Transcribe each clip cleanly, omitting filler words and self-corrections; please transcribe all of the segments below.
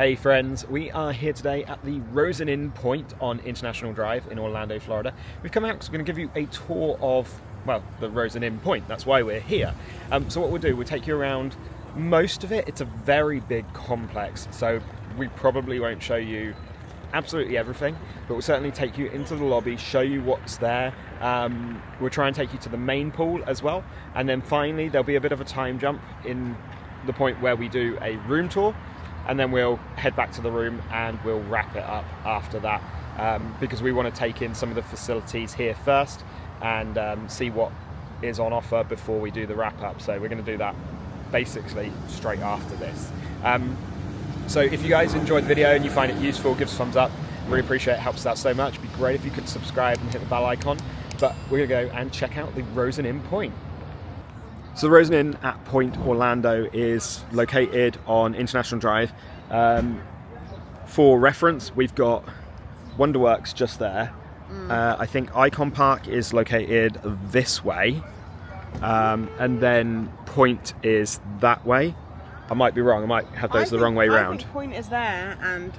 Hey friends, we are here today at the Rosen Inn Pointe on International Drive in Orlando, Florida. We've come out because we're going to give you a tour of, well, the Rosen Inn Pointe. That's why we're here. So what we'll do, we'll take you around most of it. It's a very big complex, so we probably won't show you absolutely everything, but we'll certainly take you into the lobby, show you what's there. We'll try and take you to the main pool as well, and then finally there'll be a bit of a time jump in the point where we do a room tour, and then we'll head back to the room and we'll wrap it up after that, because we want to take in some of the facilities here first and see what is on offer before we do the wrap up. So we're going to do that basically straight after this. So if you guys enjoyed the video and you find it useful, give us a thumbs up. Really appreciate it, helps us out so much. It'd be great if you could subscribe and hit the bell icon. But we're going to go and check out the Rosen Inn Pointe. So the Rosen Inn at Pointe Orlando is located on International Drive. For reference, we've got Wonderworks just there. I think Icon Park is located this way, and then Pointe is that way. I might be wrong, I might have those the wrong way round. I think Pointe is there and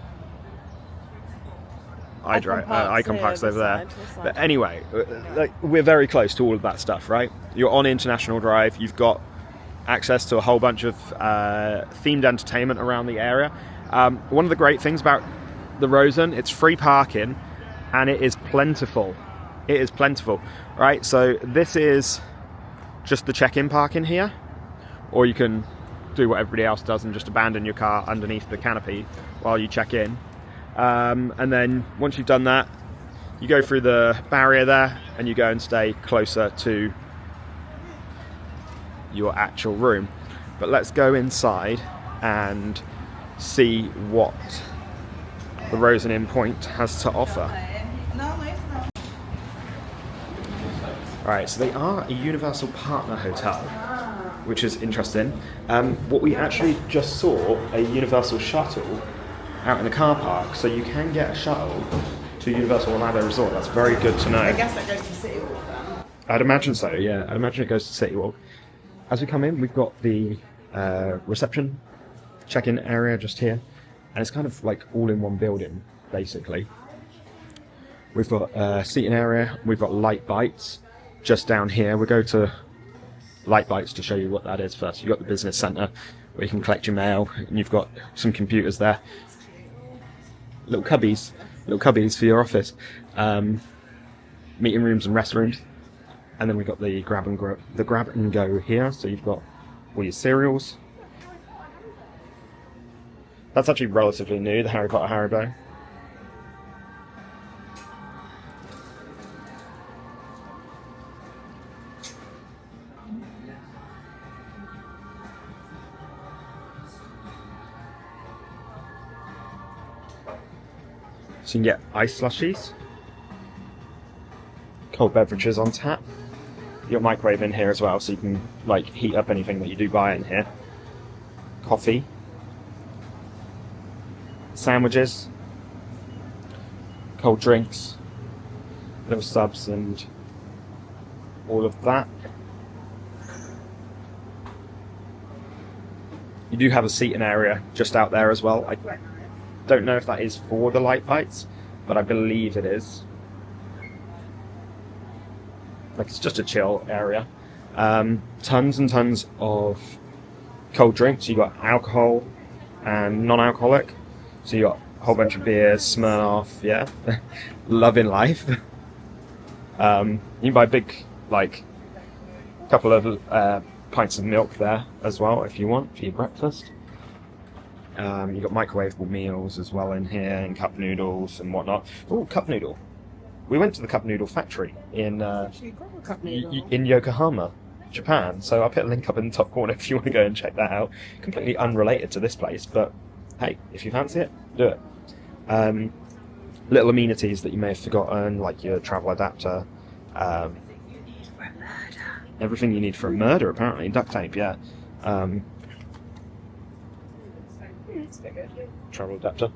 Icon Park's over there. This side. But anyway, like, we're very close to all of that stuff, right? You're on International Drive, you've got access to a whole bunch of themed entertainment around the area. One of the great things about the Rosen, it's free parking and it is plentiful. It is plentiful, right? So this is just the check-in parking here, or you can do what everybody else does and just abandon your car underneath the canopy while you check in. And then once you've done that, you go through the barrier there and you go and stay closer to your actual room. But let's go inside and see what the Rosen Inn Pointe has to offer. Alright, so they are a Universal Partner Hotel, which is interesting. What we actually just saw, a Universal shuttle out in the car park, so you can get a shuttle to Universal Orlando Resort. That's very good to know. I guess that goes to City Walk then. I'd imagine so, yeah. I'd imagine it goes to City Walk. As we come in, we've got the reception check-in area just here, and it's kind of like all in one building, basically. We've got a seating area, we've got Lite Bites just down here. We'll go to Lite Bites to show you what that is first. You've got the business centre where you can collect your mail, and you've got some computers there. Little cubbies for your office. Meeting rooms and restrooms. And then we've got the grab and go here, so you've got all your cereals. That's actually relatively new, the Harry Potter Haribo. So you can get ice slushies, cold beverages on tap. You've got microwave in here as well, so you can like heat up anything that you do buy in here. Coffee, sandwiches, cold drinks, little subs, and all of that. You do have a seating area just out there as well. I don't know if that is for the Lite Bites, but I believe it is. Like, it's just a chill area. Tons and tons of cold drinks. You got alcohol and non-alcoholic. So you got a whole bunch of beers, Smirnoff, yeah, loving life. You can buy a big, like, couple of pints of milk there as well if you want for your breakfast. You've got microwavable meals as well in here, and cup noodles and whatnot. Oh, cup noodle. We went to the cup noodle factory in Yokohama, Japan. So I'll put a link up in the top corner if you want to go and check that out. Completely unrelated to this place, but hey, if you fancy it, do it. Little amenities that you may have forgotten, like your travel adapter. Everything you need for a murder, apparently. Duct tape, yeah. Travel adapter.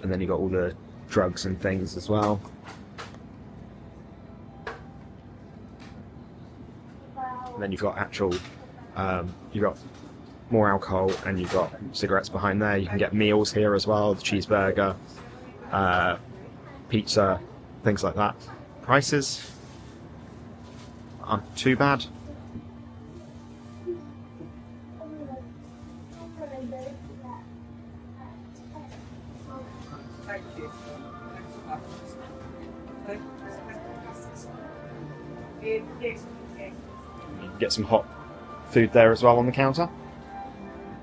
And then you got all the drugs and things as well. And then you've got actual, you've got more alcohol, and you've got cigarettes behind there. You can get meals here as well, the cheeseburger, pizza, things like that. Prices aren't too bad. Get some hot food there as well on the counter.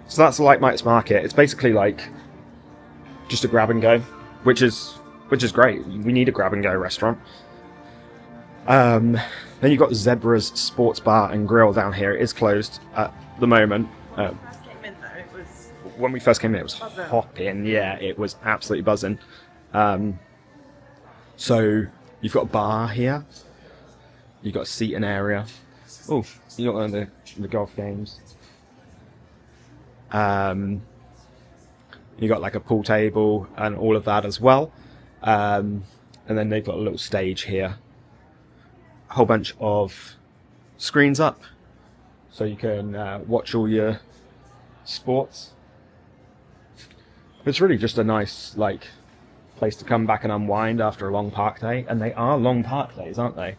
So that's the Lite Bites market. It's basically like just a grab and go, which is great. We need a grab and go restaurant. Then you've got Zebra's Sports Bar and Grille down here. It is closed at the moment. When we first came in, it was hopping. Yeah, it was absolutely buzzing. So you've got a bar here. You've got a seating area. Oh, you got one of the golf games. You got like a pool table and all of that as well. And then they've got a little stage here. A whole bunch of screens up, so you can watch all your sports. It's really just a nice like place to come back and unwind after a long park day. And they are long park days, aren't they?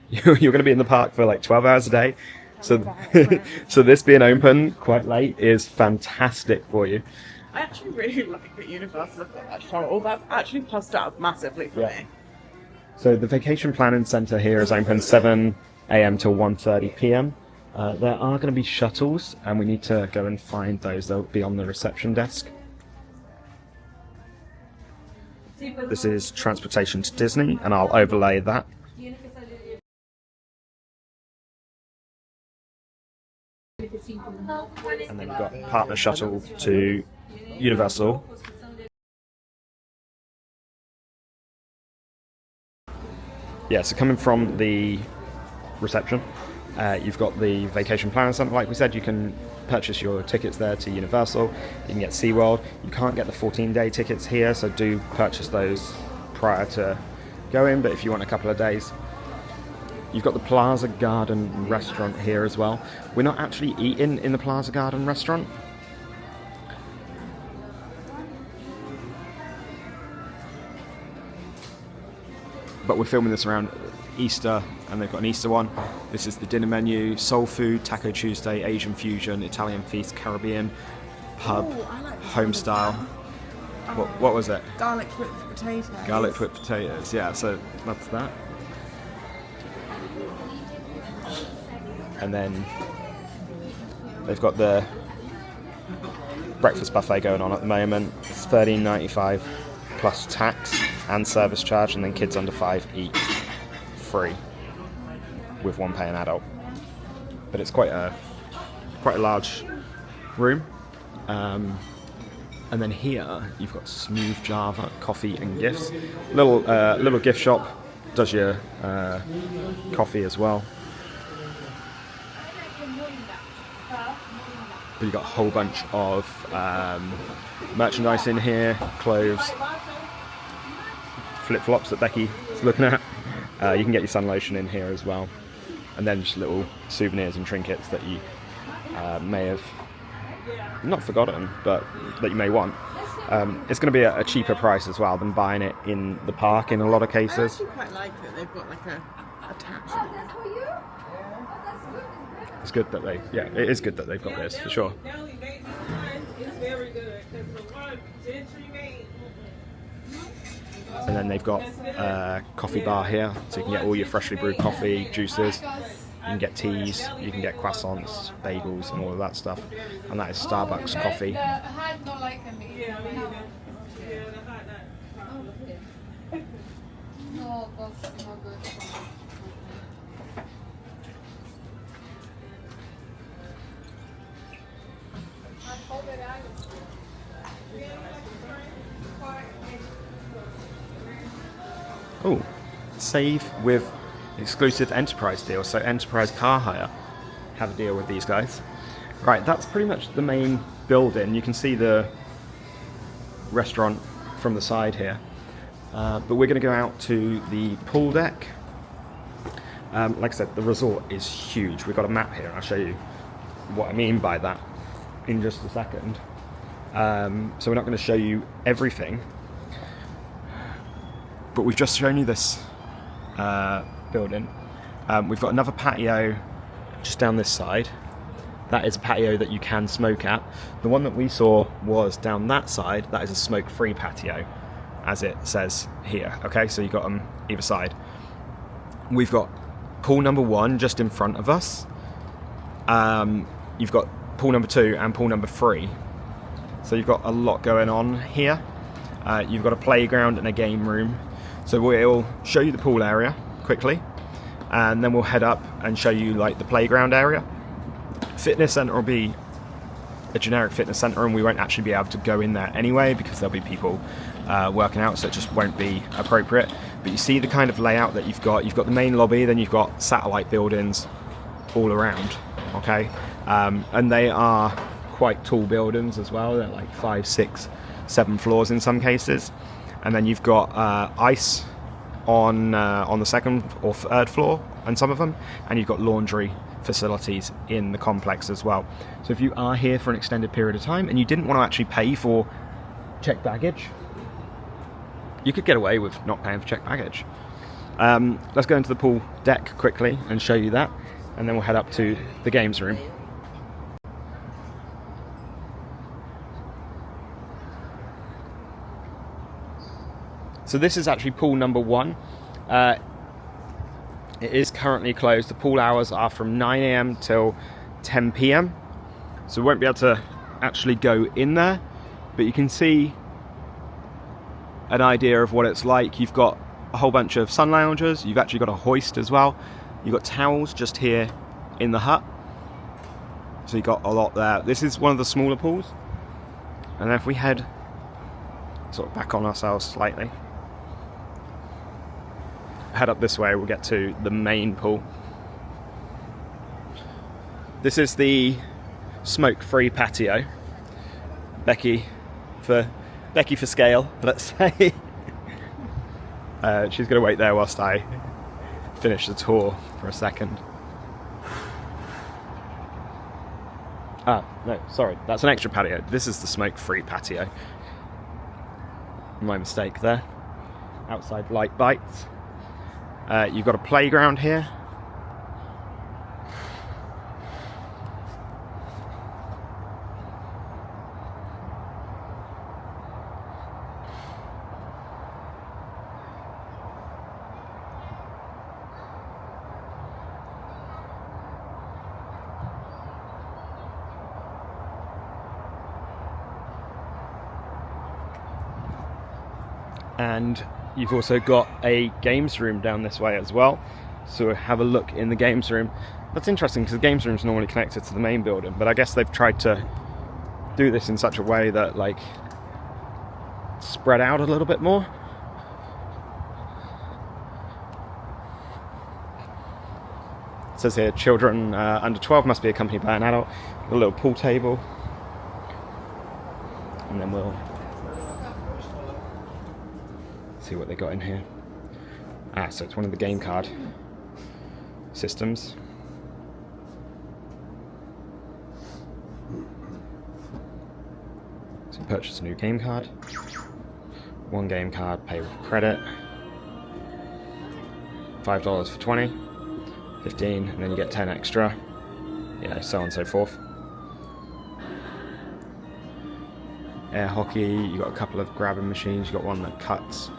You're going to be in the park for like 12 hours a day. So, so this being open quite late is fantastic for you. I actually really like that Universal have got that shuttle. That's actually plussed up massively for me. So the Vacation Planning Centre here is open 7 a.m. till 1:30 p.m. There are going to be shuttles, and we need to go and find those. They'll be on the reception desk. This is transportation to Disney, and I'll overlay that. And then we've got partner shuttle to Universal. Yeah, so coming from the reception, you've got the Vacation Planning Centre. Like we said, you can purchase your tickets there to Universal. You can get SeaWorld. You can't get the 14-day tickets here, so do purchase those prior to going. But if you want a couple of days, you've got the Plaza Garden restaurant here as well. We're not actually eating in the Plaza Garden restaurant. But we're filming this around Easter, and they've got an Easter one. This is the dinner menu: soul food, Taco Tuesday, Asian fusion, Italian feast, Caribbean, pub, home style. What was it? Garlic whipped potatoes. Garlic whipped potatoes, yeah, so that's that. And then they've got the breakfast buffet going on at the moment. It's $13.95 plus tax and service charge, and then kids under 5 eat free with one paying adult. But it's quite a large room. And then here you've got Smooth Java coffee and gifts. Little gift shop does your coffee as well. But you've got a whole bunch of merchandise in here, clothes, flip-flops that Becky is looking at. You can get your sun lotion in here as well. And then just little souvenirs and trinkets that you may have not forgotten, but that you may want. It's going to be a cheaper price as well than buying it in the park in a lot of cases. I actually quite like that they've got like a attachment. It's good that it is good that they've got this, for sure. And then they've got a coffee bar here, so you can get all your freshly brewed coffee, juices, you can get teas, you can get croissants, bagels and all of that stuff. And that is Starbucks coffee. Oh, save with exclusive enterprise deal. So Enterprise Car Hire have a deal with these guys. Right, that's pretty much the main building. You can see the restaurant from the side here. But we're going to go out to the pool deck. Like I said, the resort is huge. We've got a map here, and I'll show you what I mean by that. in just a second. So we're not going to show you everything, but we've just shown you this building. We've got another patio just down this side. That is a patio that you can smoke at. The one that we saw was down that side. That is a smoke-free patio, as it says here. Okay, so you've got them either side. We've got pool number 1 just in front of us. You've got pool number 2 and pool number 3. So you've got a lot going on here. You've got a playground and a game room. So we'll show you the pool area quickly, and then we'll head up and show you like the playground area. Fitness centre will be a generic fitness centre, and we won't actually be able to go in there anyway because there'll be people working out, so it just won't be appropriate. But you see the kind of layout that you've got. You've got the main lobby, then you've got satellite buildings all around, okay? And they are quite tall buildings as well. They're like 5, 6, 7 floors in some cases. And then you've got ice on the 2nd or 3rd floor on some of them, and you've got laundry facilities in the complex as well. So if you are here for an extended period of time and you didn't want to actually pay for checked baggage, you could get away with not paying for checked baggage. Let's go into the pool deck quickly and show you that, and then we'll head up to the games room. So this is actually pool number 1. It is currently closed. The pool hours are from 9 AM till 10 PM. So we won't be able to actually go in there, but you can see an idea of what it's like. You've got a whole bunch of sun loungers. You've actually got a hoist as well. You've got towels just here in the hut. So you've got a lot there. This is one of the smaller pools. And then if we head sort of back on ourselves slightly, head up this way, we'll get to the main pool. This is the smoke-free patio. Becky for scale, let's say. She's going to wait there whilst I finish the tour for a second. No, sorry, that's an extra patio. This is the smoke-free patio. My mistake there. Outside Lite Bites. You've got a playground here. And you've also got a games room down this way as well. So have a look in the games room. That's interesting because the games room is normally connected to the main building, but I guess they've tried to do this in such a way that like spread out a little bit more. It says here children under 12 must be accompanied by an adult. A little pool table. And then we'll see what they got in here. So it's one of the game card systems. So you purchase a new game card. One game card, pay with credit. $5 for 20, 15, and then you get 10 extra. Yeah, so on and so forth. Air hockey, you got a couple of grabbing machines, you got one that cuts.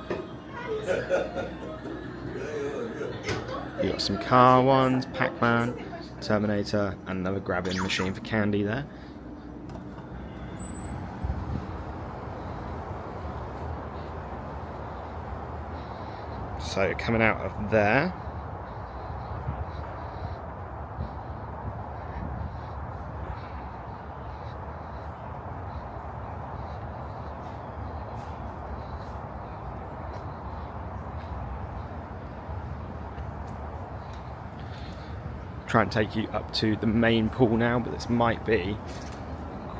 You got some car ones, Pac-Man, Terminator, and another grabbing machine for candy there. So coming out of there, try and take you up to the main pool now, but this might be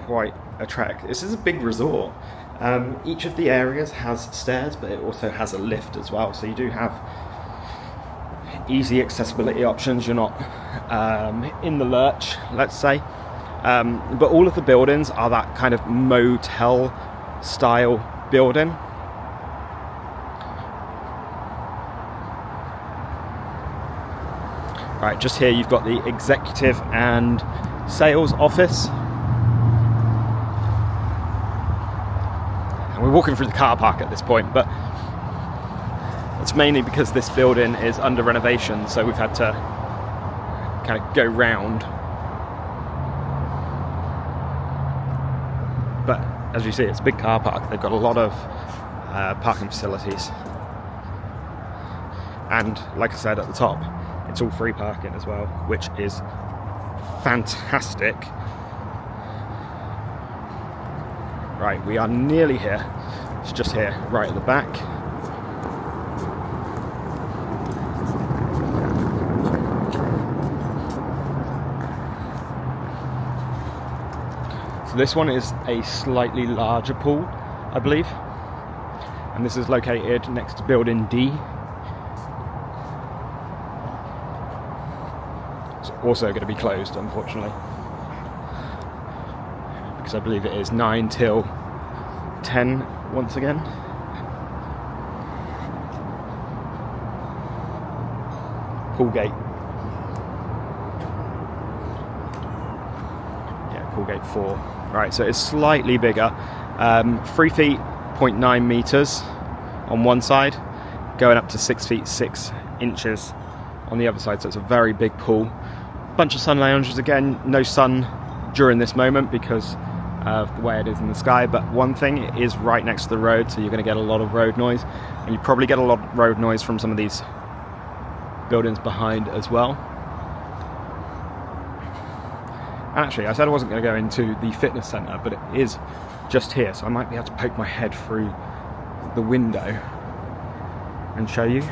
quite a trek. This is a big resort. Each of the areas has stairs, but it also has a lift as well, so you do have easy accessibility options. You're not in the lurch, let's say. But all of the buildings are that kind of motel style building. Right, just here you've got the executive and sales office. And we're walking through the car park at this point, but it's mainly because this building is under renovation, so we've had to kind of go round. But as you see, it's a big car park. They've got a lot of parking facilities. And like I said at the top, it's all free parking as well, which is fantastic. Right, we are nearly here. It's just here, right at the back. So this one is a slightly larger pool, I believe. And this is located next to building D. It's also going to be closed, unfortunately, because I believe it is 9 till 10 once again. Pool gate. Yeah, pool gate 4. Right, so it's slightly bigger. 3 feet, 0.9 meters on one side, going up to 6 feet 6 inches on the other side. So it's a very big pool. Bunch of sun loungers. Again, no sun during this moment because of the way it is in the sky, but one thing, it is right next to the road, so you're going to get a lot of road noise, and you probably get a lot of road noise from some of these buildings behind as well. And actually, I said I wasn't going to go into the fitness centre, but it is just here, so I might be able to poke my head through the window and show you.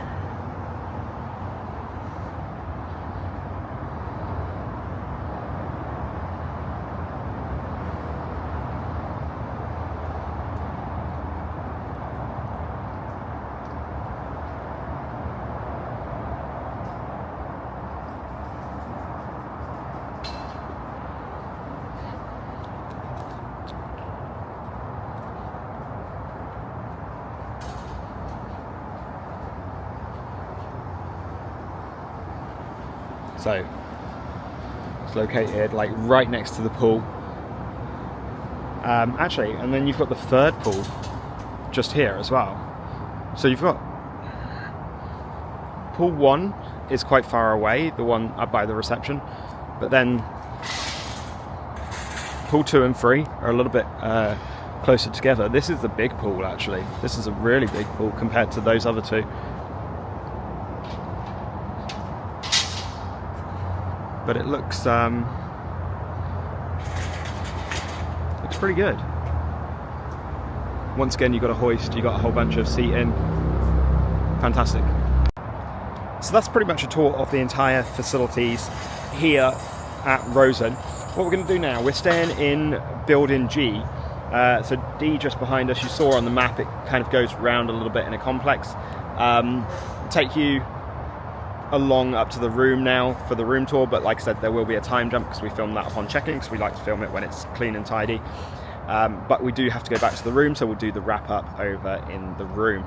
So it's located like right next to the pool. Actually, and then you've got the third pool just here as well. So you've got pool 1 is quite far away, the one up by the reception, but then pool 2 and 3 are a little bit closer together. This is the big pool actually. This is a really big pool compared to those other two. But it looks pretty good. Once again, you've got a hoist, you've got a whole bunch of seating. Fantastic. So that's pretty much a tour of the entire facilities here at Rosen. What we're going to do now, we're staying in building G. So D just behind us, you saw on the map, it kind of goes round a little bit in a complex. Take you along up to the room now for the room tour, but like I said, there will be a time jump because we film that upon check-in, because we like to film it when it's clean and tidy. But we do have to go back to the room, so we'll do the wrap up over in the room.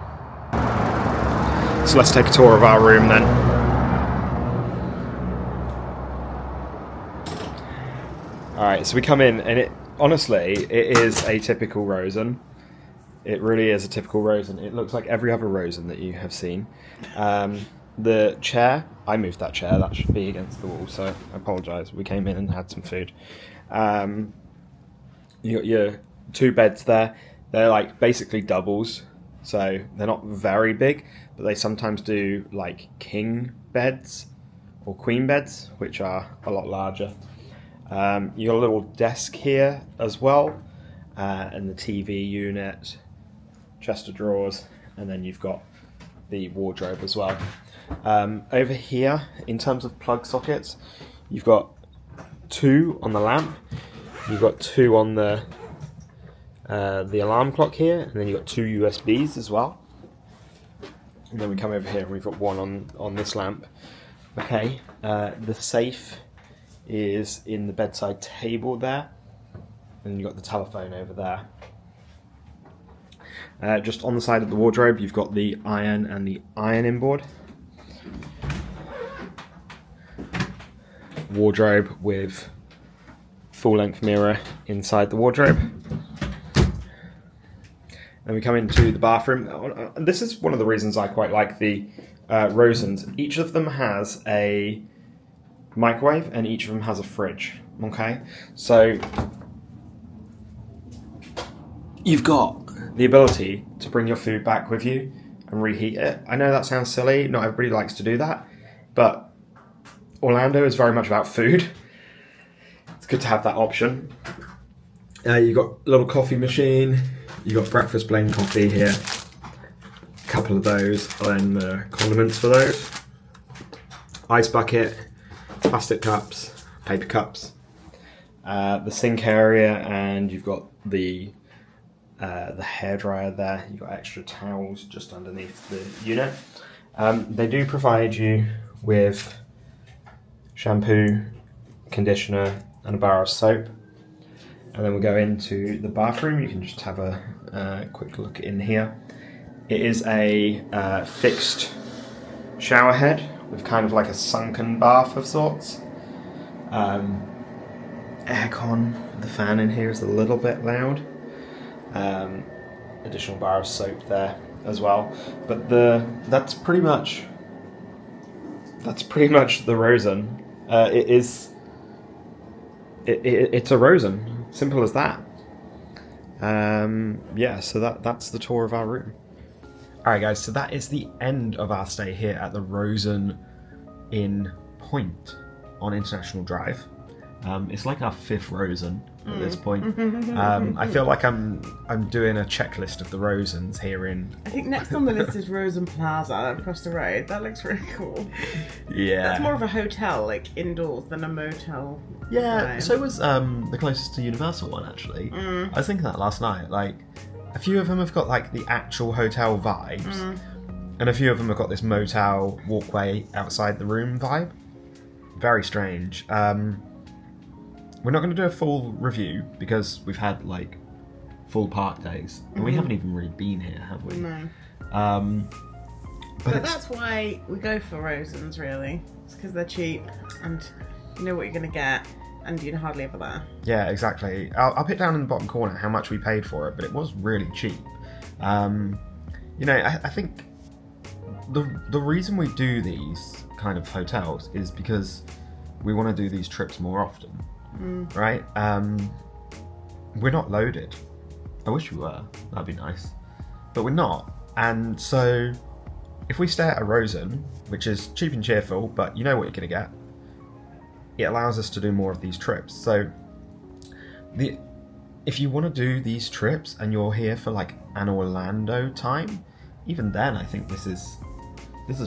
So let's take a tour of our room then. Alright, so we come in and it honestly, it is a typical Rosen. It really is a typical Rosen. It looks like every other Rosen that you have seen. The chair, I moved that chair, that should be against the wall, so I apologise. We came in and had some food. You got your 2 beds there. They're like basically doubles, so they're not very big, but they sometimes do like king beds or queen beds, which are a lot larger. You got a little desk here as well, and the TV unit, chest of drawers, and then you've got the wardrobe as well. Over here, in terms of plug sockets, you've got 2 on the lamp, you've got 2 on the alarm clock here, and then you've got 2 USBs as well. And then we come over here and we've got 1 on this lamp. Okay, the safe is in the bedside table there, and you've got the telephone over there. Just on the side of the wardrobe, you've got the iron and the ironing board. Wardrobe with full-length mirror inside the wardrobe. Then we come into the bathroom. This is one of the reasons I quite like the Rosens. Each of them has a microwave and each of them has a fridge. Okay, so you've got the ability to bring your food back with you and reheat it. I know that sounds silly, not everybody likes to do that, but Orlando is very much about food. It's good to have that option. You've got a little coffee machine, you've got breakfast blend coffee here, a couple of those, and the condiments for those. Ice bucket, plastic cups, paper cups, the sink area, and you've got the hairdryer there. You've got extra towels just underneath the unit. They do provide you with shampoo, conditioner, and a bar of soap. And then we go into the bathroom. You can just have a quick look in here. It is a fixed shower head with kind of like a sunken bath of sorts. Aircon, the fan in here is a little bit loud. Additional bar of soap there as well, but that's pretty much the Rosen. It's a Rosen, simple as that. Yeah, so that's the tour of our room. Alright guys, so that is the end of our stay here at the Rosen Inn Pointe on International Drive. It's like our 5th Rosen at this point. I feel like I'm doing a checklist of the Rosens here in... I think next on the list is Rosen Plaza across the road. That looks really cool. Yeah. That's more of a hotel, like indoors, than a motel. Yeah, vibe. so was the closest to Universal one, actually. I was thinking that last night. Like, a few of them have got like the actual hotel vibes, and a few of them have got this motel walkway outside the room vibe. Very strange. We're not going to do a full review because we've had like full park days, and we haven't even really been here, have we? No. But that's why we go for Rosens, really. It's because they're cheap and you know what you're going to get, and you're hardly ever there. Yeah, exactly. I'll put down in the bottom corner how much we paid for it, but it was really cheap. You know, I think the reason we do these kind of hotels is because we want to do these trips more often. Right? We're not loaded. I wish we were. That'd be nice. But we're not. And so if we stay at a Rosen, which is cheap and cheerful, but you know what you're going to get, it allows us to do more of these trips. So if you want to do these trips and you're here for like an Orlando time, even then I think this is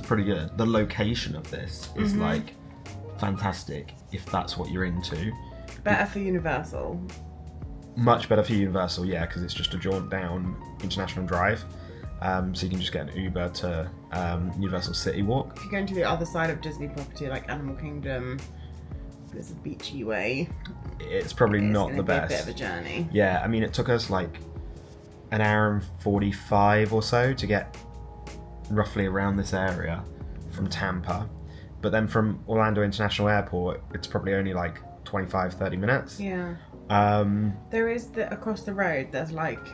pretty good. The location of this is like fantastic if that's what you're into. Better for Universal. Much better for Universal, yeah, because it's just a jaunt down International Drive. So you can just get an Uber to Universal City Walk. If you're going to the other side of Disney property, like Animal Kingdom, there's a beachy way. It's probably not the best. It's a bit of a journey. Yeah, I mean, it took us like an hour and 45 or so to get roughly around this area from Tampa. But then from Orlando International Airport, it's probably only like 25-30 minutes. Yeah. There is across the road. There's like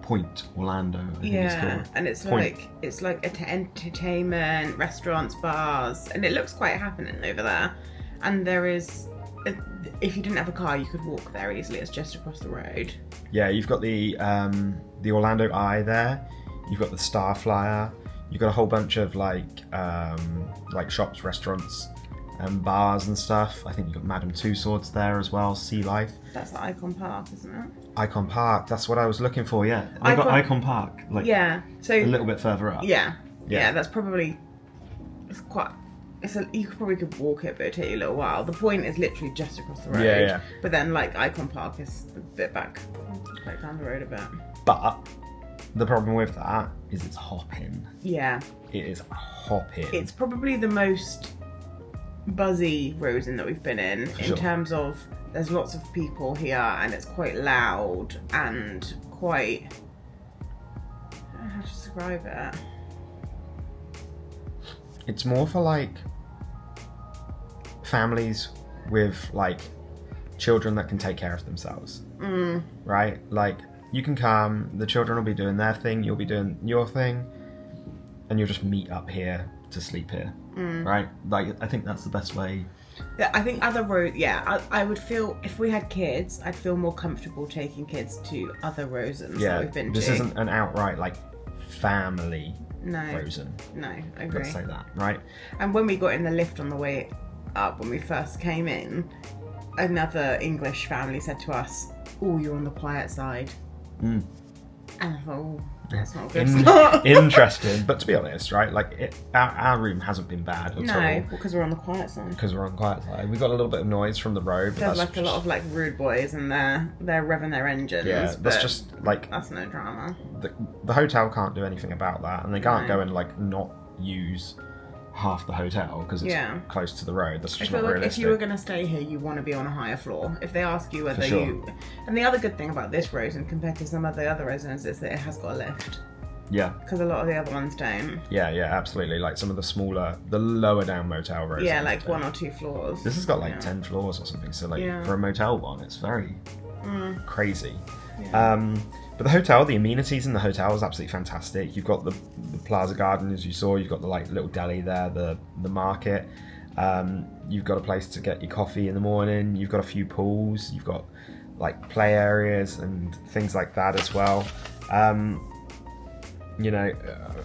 Pointe Orlando. I think it's called. And it's Pointe. like entertainment, restaurants, bars, and it looks quite happening over there. And there is, if you didn't have a car, you could walk there easily. It's just across the road. Yeah, you've got the Orlando Eye there. You've got the Starflyer. You've got a whole bunch of like shops, restaurants, and bars and stuff. I think you've got Madame Tussauds there as well. Sea Life. That's at Icon Park, isn't it? Icon Park. That's what I was looking for. Yeah, I've got Icon Park. Like so a little bit further up. Yeah. That's probably you probably could walk it, but it'd take you a little while. The Point is literally just across the road. Yeah. But then like Icon Park is a bit back down the road a bit. But the problem with that is it's hopping. Yeah. It is hopping. It's probably the most buzzy Rosen that we've been in Sure. terms of there's lots of people here and it's quite loud and quite, I don't know how to describe it. It's more for like families with like children that can take care of themselves, right? Like you can come, the children will be doing their thing, you'll be doing your thing, and you'll just meet up here to sleep here, right? Like I think that's the best way. Yeah, I think I would feel, if we had kids, I'd feel more comfortable taking kids to other Rosens that we've been to. This isn't an outright like family Rosen. No, I agree. Let's say that, right? And when we got in the lift on the way up, when we first came in, another English family said to us, "Oh, you're on the quiet side." And I thought, oh, that's not a good start. Interesting, but to be honest, right, like our room hasn't been bad at all. No, because we're on the quiet side. Because we're on the quiet side. We got a little bit of noise from the road. But There's like a lot of like rude boys and they're revving their engines. Yeah, that's just like that's no drama. The hotel can't do anything about that, and they can't go and like not use half the hotel because it's close to the road. That's just not realistic. If you were going to stay here, you want to be on a higher floor. If they ask you whether you... And the other good thing about this Rosen compared to some of the other Rosens is that it has got a lift. Yeah. Because a lot of the other ones don't. Yeah, absolutely. Like some of the smaller, the lower down motel Rosens. Yeah, like 1 or 2 floors. This has got like 10 floors or something. So like for a motel one, it's very crazy. Yeah. But the hotel, the amenities in the hotel is absolutely fantastic. You've got the Plaza Garden, as you saw. You've got the like little deli there, the market. You've got a place to get your coffee in the morning. You've got a few pools. You've got like play areas and things like that as well. You know,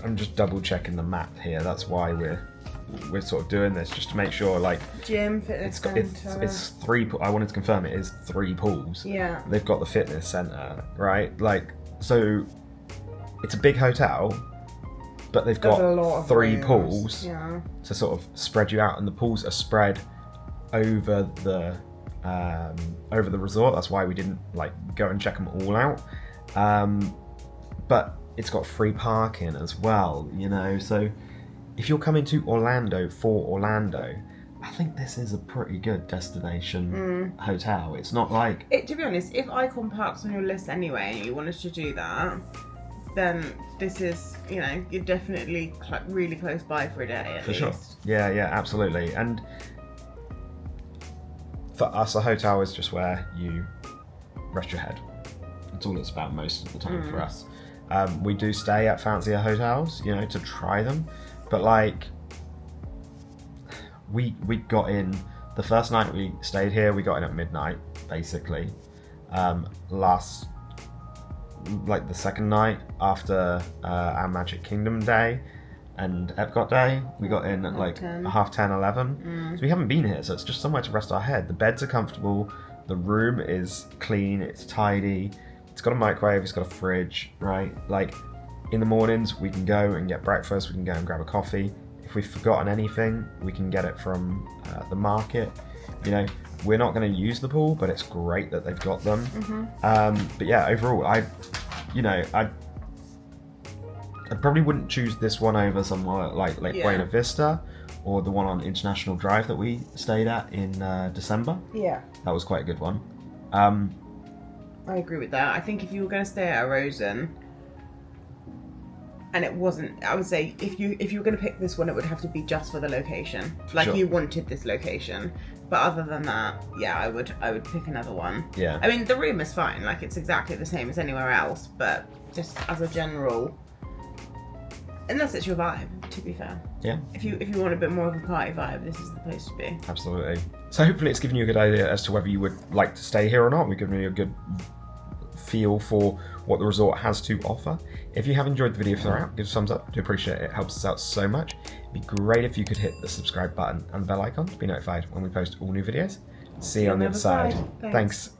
I'm just double checking the map here. That's why we're sort of doing this, just to make sure, like, gym, fitness centre. It's 3. I wanted to confirm it is 3 pools. Yeah. They've got the fitness centre, right? Like, so it's a big hotel, but they've got 3 pools to sort of spread you out, and the pools are spread over the resort. That's why we didn't like go and check them all out. But it's got free parking as well, you know, so if you're coming to Orlando for Orlando, I think this is a pretty good destination hotel. It's not like... to be honest, if Icon Park's on your list anyway and you wanted to do that, then this is, you know, you're definitely really close by for a day at least. Sure. Yeah, absolutely. And for us, a hotel is just where you rest your head. That's all it's about most of the time for us. We do stay at fancier hotels, you know, to try them. But like, we got in, the first night we stayed here, we got in at midnight, basically. Like the second night after our Magic Kingdom day and Epcot day, we got in at like 10:30, 11. So we haven't been here, so it's just somewhere to rest our head. The beds are comfortable, the room is clean, it's tidy, it's got a microwave, it's got a fridge, right? Like, in the mornings, we can go and get breakfast, we can go and grab a coffee. If we've forgotten anything, we can get it from the market. You know, we're not going to use the pool, but it's great that they've got them. But yeah, overall, I probably wouldn't choose this one over somewhere like Buena Vista or the one on International Drive that we stayed at in December. Yeah. That was quite a good one. I agree with that. I think if you were going to stay at a Rosen, and it wasn't, I would say if you were going to pick this one, it would have to be just for the location. Like you wanted this location. But other than that, yeah, I would pick another one. Yeah. I mean, the room is fine. Like, it's exactly the same as anywhere else. But just as a general, unless it's your vibe, to be fair. Yeah. If you want a bit more of a party vibe, this is the place to be. Absolutely. So hopefully it's given you a good idea as to whether you would like to stay here or not. We've given you a good feel for what the resort has to offer. If you have enjoyed the video throughout, give us a thumbs up. I do appreciate it. It helps us out so much. It'd be great if you could hit the subscribe button and the bell icon to be notified when we post all new videos. See you on the other side. Thanks.